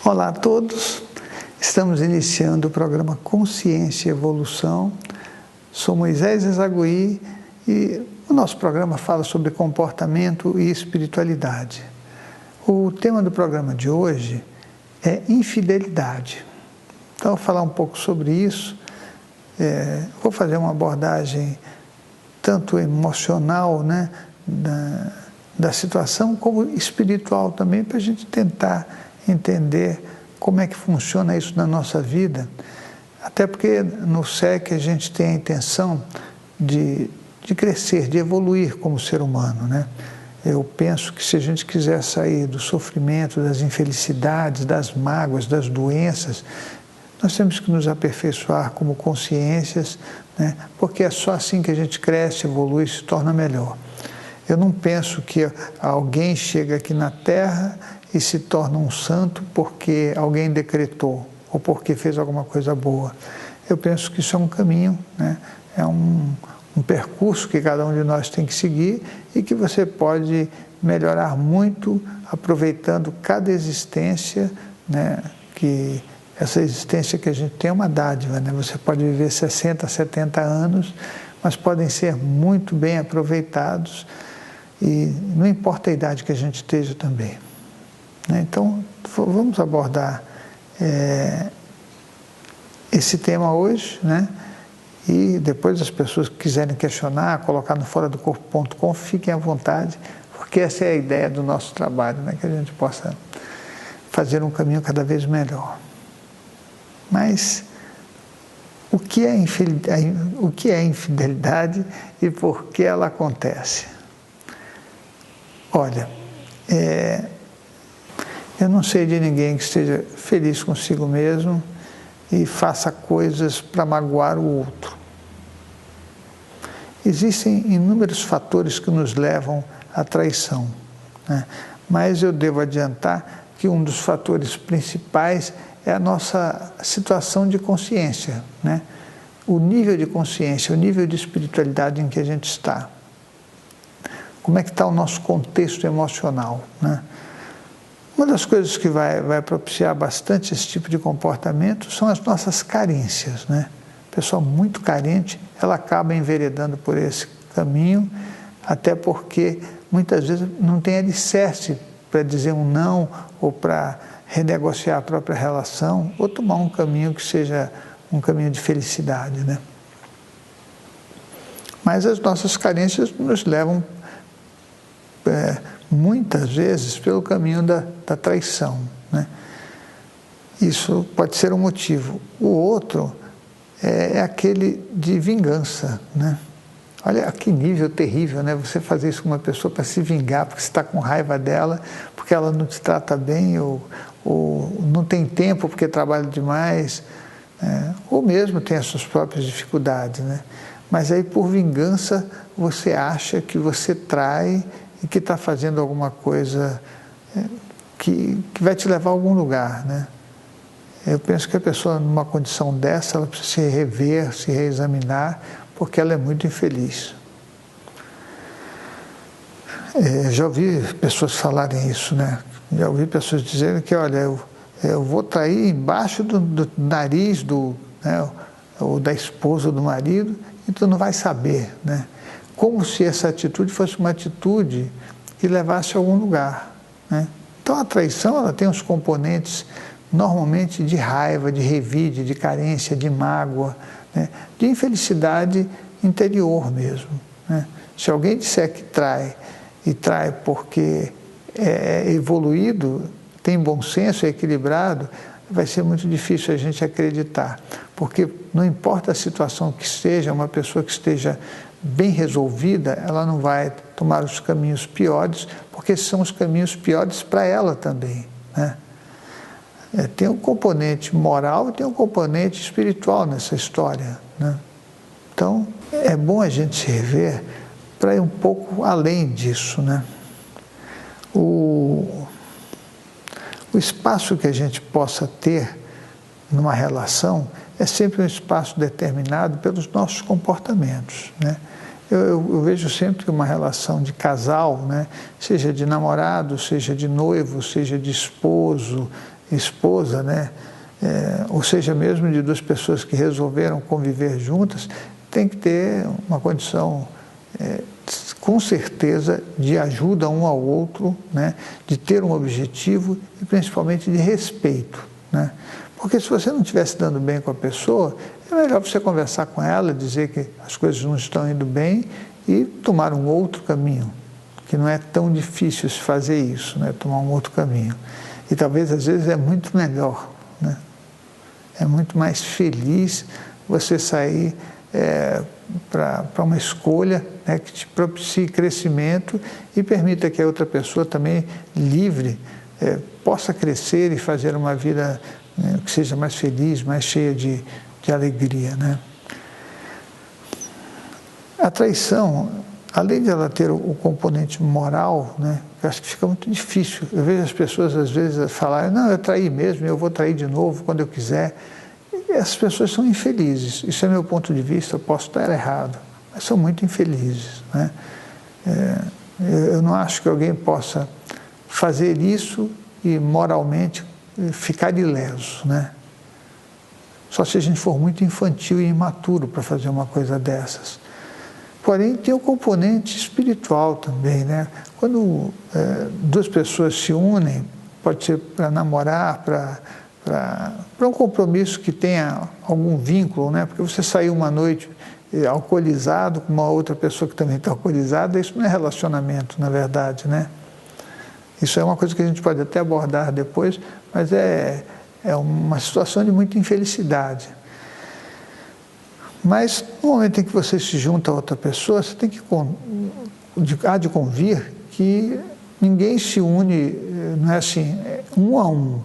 Olá a todos, estamos iniciando o programa Consciência e Evolução. Sou Moisés Ezagui e o nosso programa fala sobre comportamento e espiritualidade. O tema do programa de hoje é infidelidade. Então, eu vou falar um pouco sobre isso. Vou fazer uma abordagem tanto emocional, da situação, como espiritual também, para a gente tentar entender como é que funciona isso na nossa vida. Até porque no SEC a gente tem a intenção de crescer, de evoluir como ser humano, Eu penso que se a gente quiser sair do sofrimento, das infelicidades, das mágoas, das doenças, nós temos que nos aperfeiçoar como consciências, porque é só assim que a gente cresce, evolui e se torna melhor. Eu não penso que alguém chega aqui na Terra e se torna um santo porque alguém decretou ou porque fez alguma coisa boa. Eu penso que isso é um caminho, é um percurso que cada um de nós tem que seguir e que você pode melhorar muito aproveitando cada existência, que essa existência que a gente tem é uma dádiva, Você pode viver 60, 70 anos, mas podem ser muito bem aproveitados e não importa a idade que a gente esteja também. Então, vamos abordar esse tema hoje, E depois as pessoas que quiserem questionar, colocar no foradocorpo.com, fiquem à vontade, porque essa é a ideia do nosso trabalho, que a gente possa fazer um caminho cada vez melhor. Mas o que é infidelidade e por que ela acontece? Olha, eu não sei de ninguém que esteja feliz consigo mesmo e faça coisas para magoar o outro. Existem inúmeros fatores que nos levam à traição, mas eu devo adiantar que um dos fatores principais é a nossa situação de consciência, O nível de consciência, o nível de espiritualidade em que a gente está. Como é que está o nosso contexto emocional, Uma das coisas que vai propiciar bastante esse tipo de comportamento são as nossas carências, A pessoa muito carente, ela acaba enveredando por esse caminho, até porque muitas vezes não tem alicerce para dizer um não ou para renegociar a própria relação ou tomar um caminho que seja um caminho de felicidade, Mas as nossas carências nos levam muitas vezes pelo caminho da traição, Isso pode ser um motivo. O outro é aquele de vingança, Olha que nível terrível, Você fazer isso com uma pessoa para se vingar, porque você está com raiva dela, porque ela não te trata bem, ou não tem tempo porque trabalha demais, ou mesmo tem as suas próprias dificuldades, Mas aí por vingança você acha que você trai e que está fazendo alguma coisa que vai te levar a algum lugar, Eu penso que a pessoa numa condição dessa, ela precisa se rever, se reexaminar, porque ela é muito infeliz. Já ouvi pessoas falarem isso, Já ouvi pessoas dizerem que, olha, eu vou trair embaixo do nariz ou da esposa do marido e tu não vai saber, Como se essa atitude fosse uma atitude que levasse a algum lugar, Então a traição, ela tem os componentes normalmente de raiva, de revide, de carência, de mágoa, de infelicidade interior mesmo, Se alguém disser que trai e trai porque é evoluído, tem bom senso, é equilibrado, vai ser muito difícil a gente acreditar, porque não importa a situação que seja, uma pessoa que esteja bem resolvida, ela não vai tomar os caminhos piores, porque são os caminhos piores para ela também, Tem um componente moral e tem um componente espiritual nessa história, Então, é bom a gente se rever para ir um pouco além disso, O espaço que a gente possa ter numa relação é sempre um espaço determinado pelos nossos comportamentos, Eu vejo sempre que uma relação de casal, seja de namorado, seja de noivo, seja de esposo, esposa, né? Ou seja, mesmo de duas pessoas que resolveram conviver juntas, tem que ter uma condição, com certeza, de ajuda um ao outro, né? De ter um objetivo e principalmente de respeito, né? Porque se você não estiver se dando bem com a pessoa, é melhor você conversar com ela, dizer que as coisas não estão indo bem e tomar um outro caminho, que não é tão difícil se fazer isso, né? Tomar um outro caminho. E talvez às vezes é muito melhor, né? É muito mais feliz você sair para uma escolha, né, que te propicie crescimento e permita que a outra pessoa também livre possa crescer e fazer uma vida, né, que seja mais feliz, mais cheia de alegria, né? A traição, além de ela ter o componente moral, né, eu acho que fica muito difícil. Eu vejo as pessoas às vezes falarem, não, eu traí mesmo, eu vou trair de novo quando eu quiser. E essas pessoas são infelizes. Isso é meu ponto de vista, eu posso estar errado, mas são muito infelizes, né? Eu não acho que alguém possa fazer isso e moralmente ficar ileso, né? Só se a gente for muito infantil e imaturo para fazer uma coisa dessas. Porém, tem o componente espiritual também, né? Quando duas pessoas se unem, pode ser para namorar, para um compromisso que tenha algum vínculo, né? Porque você sair uma noite alcoolizado com uma outra pessoa que também está alcoolizada, isso não é relacionamento, na verdade, né? Isso é uma coisa que a gente pode até abordar depois, mas é uma situação de muita infelicidade. Mas no momento em que você se junta a outra pessoa, você tem que há de convir que ninguém se une, não é assim, um a um.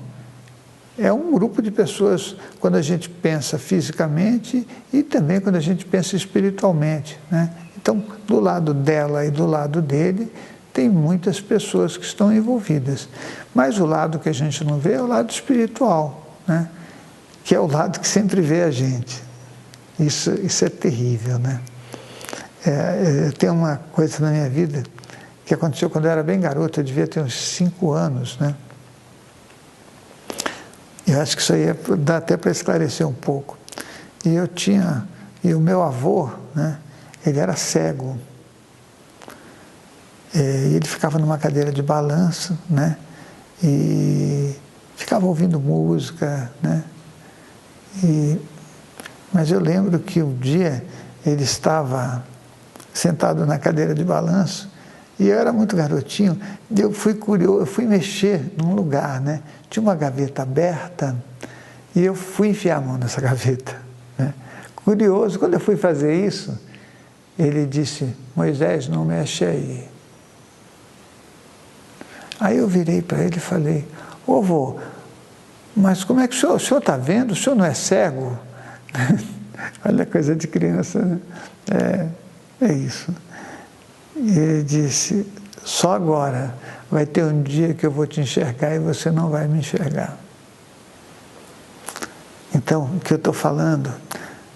É um grupo de pessoas quando a gente pensa fisicamente e também quando a gente pensa espiritualmente, né? Então, do lado dela e do lado dele, tem muitas pessoas que estão envolvidas. Mas o lado que a gente não vê é o lado espiritual, né? Que é o lado que sempre vê a gente. Isso é terrível, né? Tem uma coisa na minha vida que aconteceu quando eu era bem garoto, eu devia ter uns 5 anos, né? Eu acho que isso aí dá até para esclarecer um pouco. E o meu avô, né, ele era cego. E ele ficava numa cadeira de balanço, né, e ficava ouvindo música, né. Mas eu lembro que um dia ele estava sentado na cadeira de balanço e eu era muito garotinho, e eu fui curioso, eu fui mexer num lugar, né? Tinha uma gaveta aberta e eu fui enfiar a mão nessa gaveta, né? Curioso, quando eu fui fazer isso, ele disse, Moisés, não mexe aí. Aí eu virei para ele e falei, ô vô, mas como é que o senhor está vendo? O senhor não é cego? Olha, coisa de criança, né? É isso. E ele disse, só agora vai ter um dia que eu vou te enxergar e você não vai me enxergar. Então, o que eu estou falando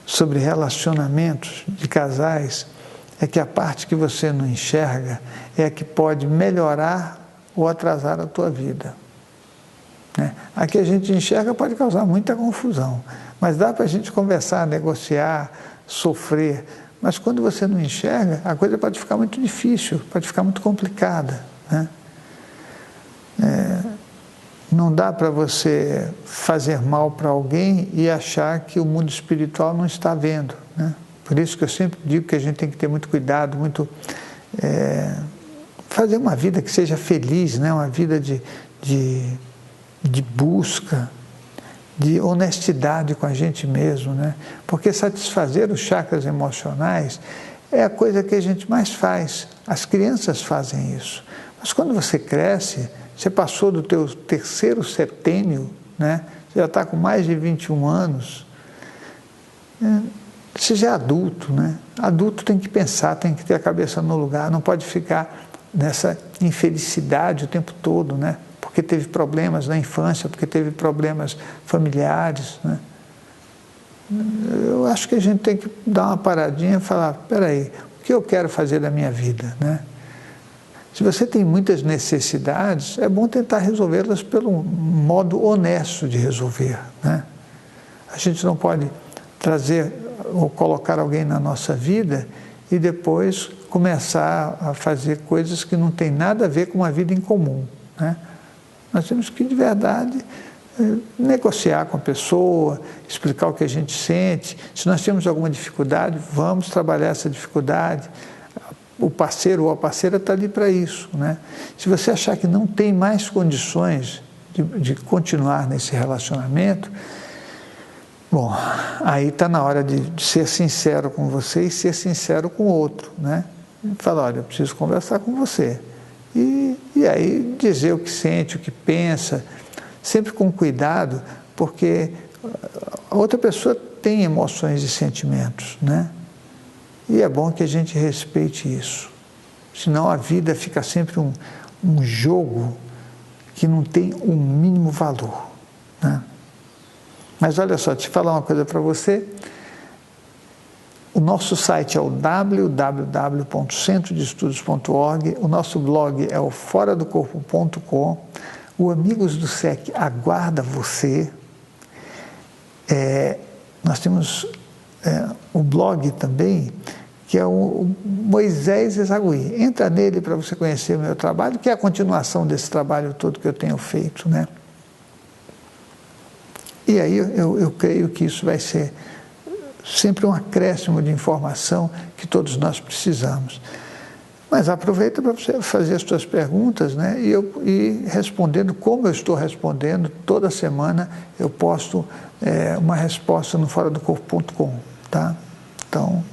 sobre relacionamentos de casais é que a parte que você não enxerga é a que pode melhorar ou atrasar a tua vida, né? A que a gente enxerga pode causar muita confusão, mas dá para a gente conversar, negociar, sofrer. Mas quando você não enxerga, a coisa pode ficar muito difícil, pode ficar muito complicada, né? Não dá para você fazer mal para alguém e achar que o mundo espiritual não está vendo, né? Por isso que eu sempre digo que a gente tem que ter muito cuidado, fazer uma vida que seja feliz, né? Uma vida de busca, de honestidade com a gente mesmo, né? Porque satisfazer os chakras emocionais é a coisa que a gente mais faz. As crianças fazem isso. Mas quando você cresce, você passou do teu 3º setênio, né? Você já está com mais de 21 anos, você já é adulto, né? Adulto tem que pensar, tem que ter a cabeça no lugar, não pode ficar nessa infelicidade o tempo todo, né? Porque teve problemas na infância, porque teve problemas familiares, né? Eu acho que a gente tem que dar uma paradinha e falar, espera aí, o que eu quero fazer da minha vida, né? Se você tem muitas necessidades, é bom tentar resolvê-las pelo modo honesto de resolver, né? A gente não pode trazer ou colocar alguém na nossa vida e depois começar a fazer coisas que não tem nada a ver com uma vida em comum, né? Nós temos que, de verdade, negociar com a pessoa, explicar o que a gente sente. Se nós temos alguma dificuldade, vamos trabalhar essa dificuldade. O parceiro ou a parceira está ali para isso, né? Se você achar que não tem mais condições de continuar nesse relacionamento, bom, aí está na hora de ser sincero com você e ser sincero com o outro, né? Falar, olha, eu preciso conversar com você. E aí dizer o que sente, o que pensa, sempre com cuidado, porque a outra pessoa tem emoções e sentimentos, né? E é bom que a gente respeite isso. Senão a vida fica sempre um jogo que não tem o mínimo valor, né? Mas olha só, deixa eu falar uma coisa para você. O nosso site é o www.centrodeestudos.org, o nosso blog é o foradocorpo.com, o Amigos do SEC aguarda você. Nós temos o blog também, que é o Moisés Ezagui. Entra nele para você conhecer o meu trabalho, que é a continuação desse trabalho todo que eu tenho feito, né? E aí eu creio que isso vai ser sempre um acréscimo de informação que todos nós precisamos. Mas aproveita para você fazer as suas perguntas, né? E respondendo como eu estou respondendo, toda semana eu posto uma resposta no foradocorpo.com, tá? Então,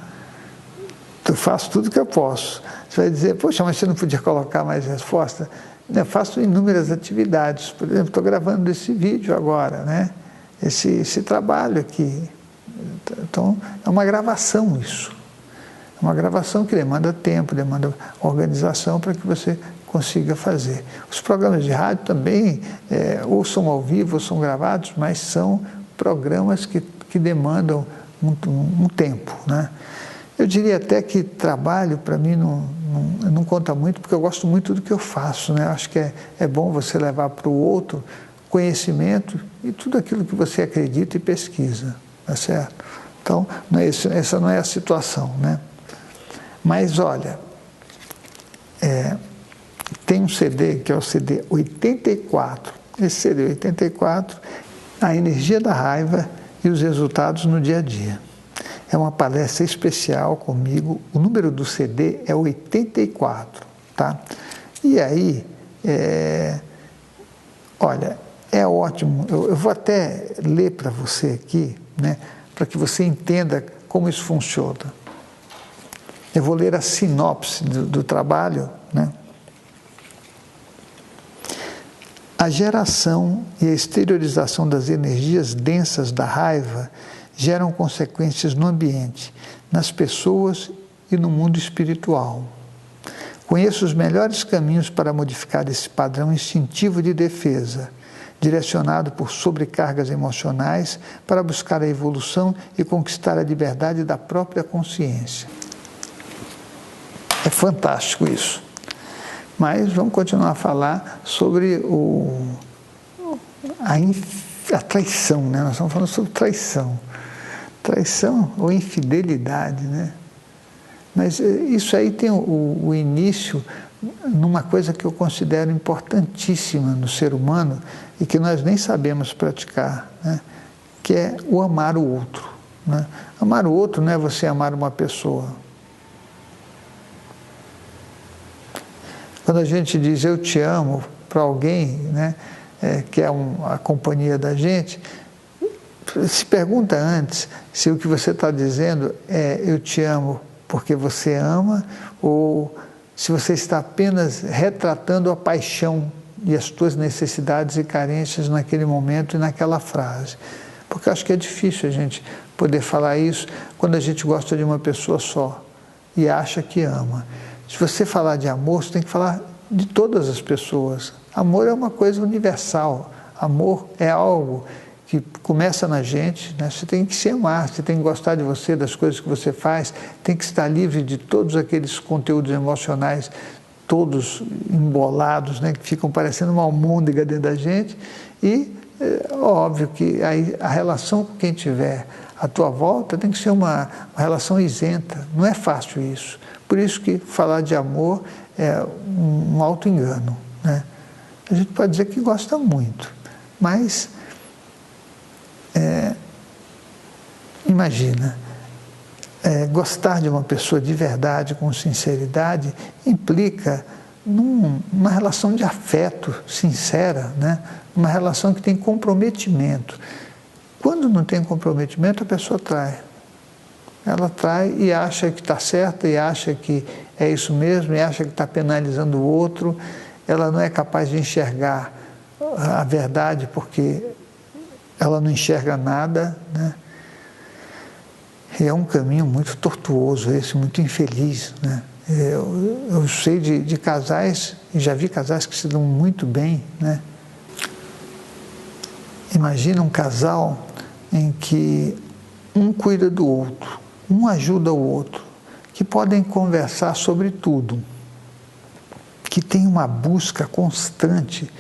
eu faço tudo que eu posso. Você vai dizer, poxa, mas você não podia colocar mais resposta? Eu faço inúmeras atividades. Por exemplo, estou gravando esse vídeo agora, né? Esse trabalho aqui. Então, é uma gravação isso. É uma gravação que demanda tempo, demanda organização para que você consiga fazer. Os programas de rádio também, ou são ao vivo, ou são gravados, mas são programas que demandam um tempo, né? Eu diria até que trabalho, para mim, não conta muito, porque eu gosto muito do que eu faço, né? Eu acho que é bom você levar para o outro conhecimento e tudo aquilo que você acredita e pesquisa, tá certo? Então, essa não é a situação, né? Mas, olha, tem um CD, que é o CD 84. Esse CD 84, a energia da raiva e os resultados no dia a dia. É uma palestra especial comigo, o número do CD é 84, tá? E aí, olha, é ótimo, eu vou até ler para você aqui, né, para que você entenda como isso funciona. Eu vou ler a sinopse do trabalho, né? A geração e a exteriorização das energias densas da raiva geram consequências no ambiente, nas pessoas e no mundo espiritual. Conheço os melhores caminhos para modificar esse padrão instintivo de defesa, direcionado por sobrecargas emocionais para buscar a evolução e conquistar a liberdade da própria consciência. É fantástico isso. Mas vamos continuar a falar sobre a traição, né? Nós estamos falando sobre traição. Traição ou infidelidade, né? Mas isso aí tem o início numa coisa que eu considero importantíssima no ser humano e que nós nem sabemos praticar, né? Que é o amar o outro, né? Amar o outro não é você amar uma pessoa. Quando a gente diz eu te amo para alguém, né, que é a companhia da gente, se pergunta antes se o que você está dizendo é eu te amo porque você ama ou se você está apenas retratando a paixão e as tuas necessidades e carências naquele momento e naquela frase. Porque eu acho que é difícil a gente poder falar isso quando a gente gosta de uma pessoa só e acha que ama. Se você falar de amor, você tem que falar de todas as pessoas. Amor é uma coisa universal. Amor é algo que começa na gente, né? Você tem que se amar, você tem que gostar de você, das coisas que você faz, tem que estar livre de todos aqueles conteúdos emocionais todos embolados, né, que ficam parecendo uma almôndega dentro da gente, e óbvio que aí a relação com quem tiver à tua volta tem que ser uma relação isenta, não é fácil isso. Por isso que falar de amor é um auto-engano, né? A gente pode dizer que gosta muito, mas imagina, gostar de uma pessoa de verdade, com sinceridade, implica numa relação de afeto sincera, né? Uma relação que tem comprometimento. Quando não tem comprometimento, a pessoa trai. Ela trai e acha que está certa, e acha que é isso mesmo, e acha que está penalizando o outro. Ela não é capaz de enxergar a verdade porque ela não enxerga nada, né? É um caminho muito tortuoso esse, muito infeliz, né? Eu sei de casais, e já vi casais que se dão muito bem, né? Imagina um casal em que um cuida do outro, um ajuda o outro, que podem conversar sobre tudo, que tem uma busca constante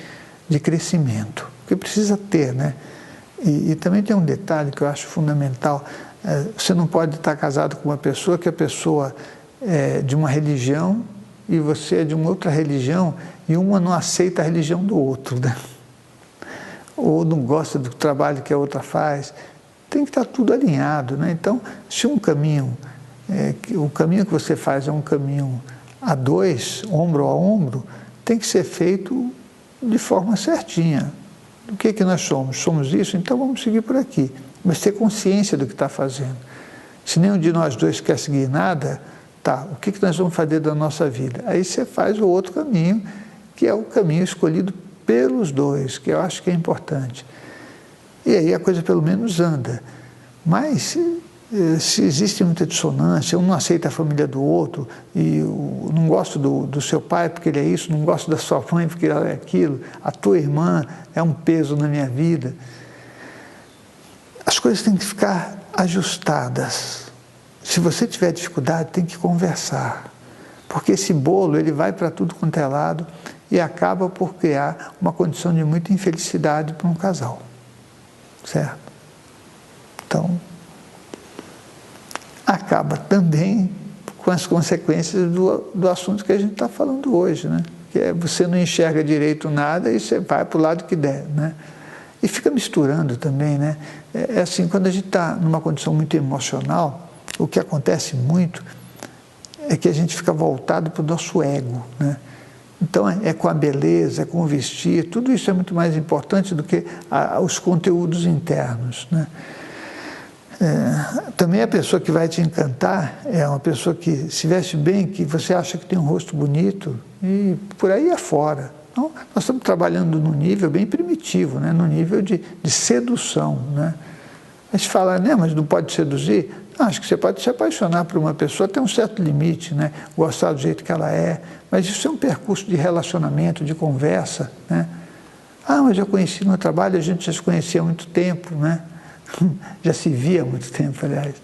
de crescimento, que precisa ter, né? E também tem um detalhe que eu acho fundamental: você não pode estar casado com uma pessoa que a pessoa é de uma religião e você é de uma outra religião, e uma não aceita a religião do outro, né? Ou não gosta do trabalho que a outra faz. Tem que estar tudo alinhado, né? Então, se um caminho, o caminho que você faz é um caminho a dois, ombro a ombro, tem que ser feito de forma certinha. O que nós somos? Somos isso? Então vamos seguir por aqui. Mas ter consciência do que está fazendo. Se nenhum de nós dois quer seguir nada, tá, o que nós vamos fazer da nossa vida? Aí você faz o outro caminho, que é o caminho escolhido pelos dois, que eu acho que é importante. E aí a coisa pelo menos anda. Mas se existe muita dissonância, um não aceita a família do outro, e não gosto do seu pai porque ele é isso, não gosto da sua mãe porque ela é aquilo, a tua irmã é um peso na minha vida. As coisas têm que ficar ajustadas. Se você tiver dificuldade, tem que conversar, porque esse bolo ele vai para tudo quanto é lado e acaba por criar uma condição de muita infelicidade para um casal, certo? Então, acaba também com as consequências do assunto que a gente está falando hoje, né? Que é você não enxerga direito nada e você vai para o lado que der, né? E fica misturando também, né? É assim, quando a gente está numa condição muito emocional, o que acontece muito é que a gente fica voltado para o nosso ego, né? Então é com a beleza, é com o vestir, tudo isso é muito mais importante do que os conteúdos internos, né? Também a pessoa que vai te encantar é uma pessoa que se veste bem, que você acha que tem um rosto bonito, e por aí afora. Então, nós estamos trabalhando num nível bem primitivo, né? No nível de sedução, né? A gente fala, né, mas não pode seduzir? Não, acho que você pode se apaixonar por uma pessoa até um certo limite, né? Gostar do jeito que ela é, mas isso é um percurso de relacionamento, de conversa, né? Ah, mas eu conheci no trabalho, a gente já se conhecia há muito tempo, né? Já se via há muito tempo, aliás.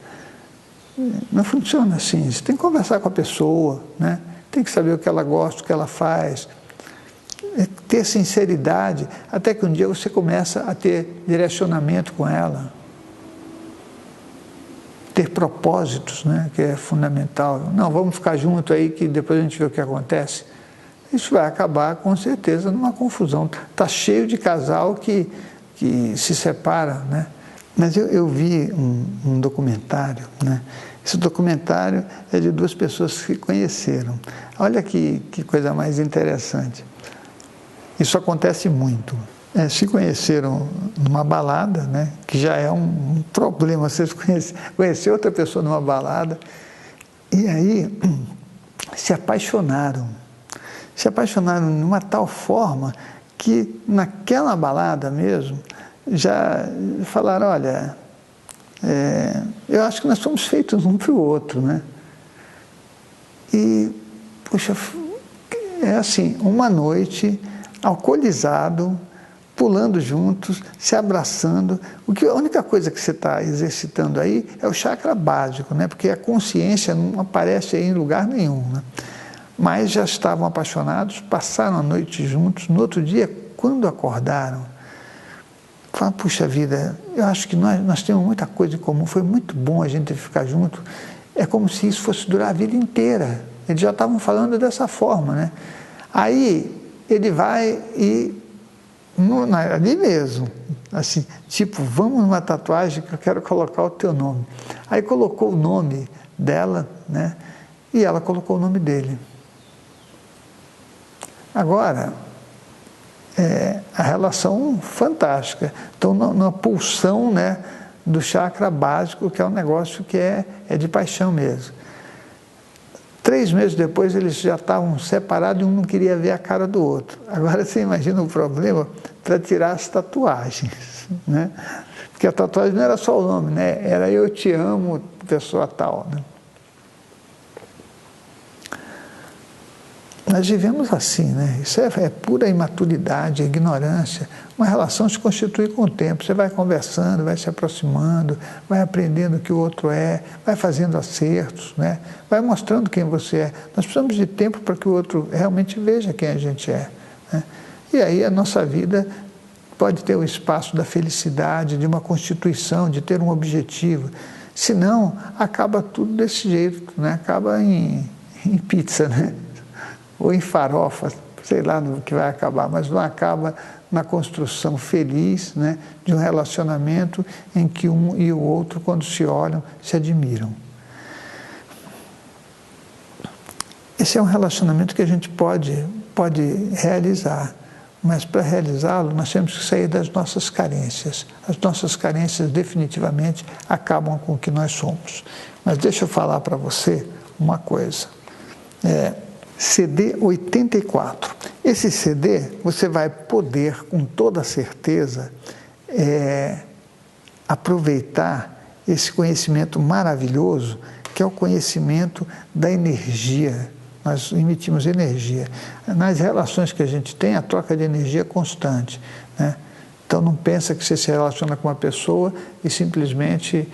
Não funciona assim. Você tem que conversar com a pessoa, né? Tem que saber o que ela gosta, o que ela faz, ter sinceridade, até que um dia você começa a ter direcionamento com ela, ter propósitos, né? Que é fundamental. Não, vamos ficar junto aí que depois a gente vê o que acontece. Isso vai acabar com certeza numa confusão. Está cheio de casal que se separa, né? Mas eu vi um documentário, né? Esse documentário é de duas pessoas que se conheceram. Olha que coisa mais interessante. Isso acontece muito. Se conheceram numa balada, né? Que já é um problema, você conhecer outra pessoa numa balada, e aí se apaixonaram. Se apaixonaram de uma tal forma que naquela balada mesmo, já falaram, olha, eu acho que nós somos feitos um para o outro, né? E, poxa, é assim, uma noite, alcoolizado, pulando juntos, se abraçando. A única coisa que você está exercitando aí é o chakra básico, né? Porque a consciência não aparece aí em lugar nenhum, né? mas já estavam apaixonados, passaram a noite juntos. No outro dia, quando acordaram, falaram, puxa vida, eu acho que nós temos muita coisa em comum, foi muito bom a gente ficar junto. É como se isso fosse durar a vida inteira. Eles já estavam falando dessa forma, né? Aí ele vai e, ali mesmo, assim, tipo, vamos numa tatuagem que eu quero colocar o teu nome. Aí colocou o nome dela, né? E ela colocou o nome dele. Agora, a relação fantástica. Então, na pulsão, né, do chakra básico, que é um negócio que é de paixão mesmo. 3 meses depois, eles já estavam separados e um não queria ver a cara do outro. Agora, você imagina o problema para tirar as tatuagens, né? Porque a tatuagem não era só o nome, né? Era eu te amo, pessoa tal, né? Nós vivemos assim, né? Isso é pura imaturidade, é ignorância. Uma relação se constitui com o tempo. Você vai conversando, vai se aproximando, vai aprendendo o que o outro é, vai fazendo acertos, né? Vai mostrando quem você é. Nós precisamos de tempo para que o outro realmente veja quem a gente é, né? E aí a nossa vida pode ter o espaço da felicidade, de uma constituição, de ter um objetivo. Senão, acaba tudo desse jeito, né? Acaba em pizza, né? Ou em farofa, sei lá no que vai acabar, mas não acaba na construção feliz, né, de um relacionamento em que um e o outro, quando se olham, se admiram. Esse é um relacionamento que a gente pode realizar, mas para realizá-lo nós temos que sair das nossas carências. As nossas carências definitivamente acabam com o que nós somos. Mas deixa eu falar para você uma coisa. CD 84. Esse CD você vai poder, com toda certeza, aproveitar esse conhecimento maravilhoso, que é o conhecimento da energia. Nós emitimos energia. Nas relações que a gente tem, a troca de energia é constante, né? Então não pensa que você se relaciona com uma pessoa e simplesmente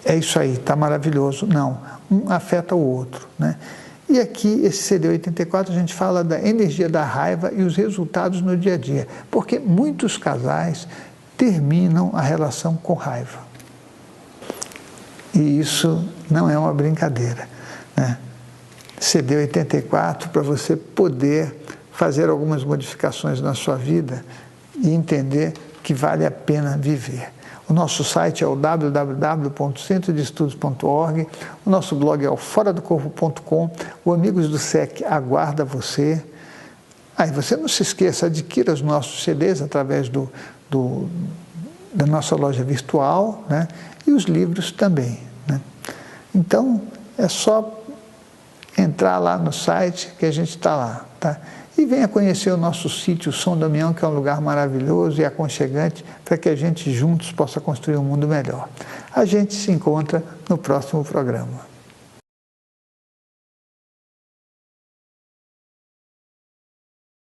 é isso aí, está maravilhoso. Não, um afeta o outro, né? E aqui, esse CD 84, a gente fala da energia da raiva e os resultados no dia a dia. Porque muitos casais terminam a relação com raiva. E isso não é uma brincadeira, né? CD 84, para você poder fazer algumas modificações na sua vida e entender que vale a pena viver. O nosso site é o www.centrodeestudos.org, o nosso blog é o foradocorpo.com, o Amigos do SEC aguarda você. Aí você não se esqueça, adquira os nossos CDs através da nossa loja virtual, né? E os livros também, né? Então, é só entrar lá no site que a gente está lá, tá? E venha conhecer o nosso sítio São Damião, que é um lugar maravilhoso e aconchegante para que a gente juntos possa construir um mundo melhor. A gente se encontra no próximo programa.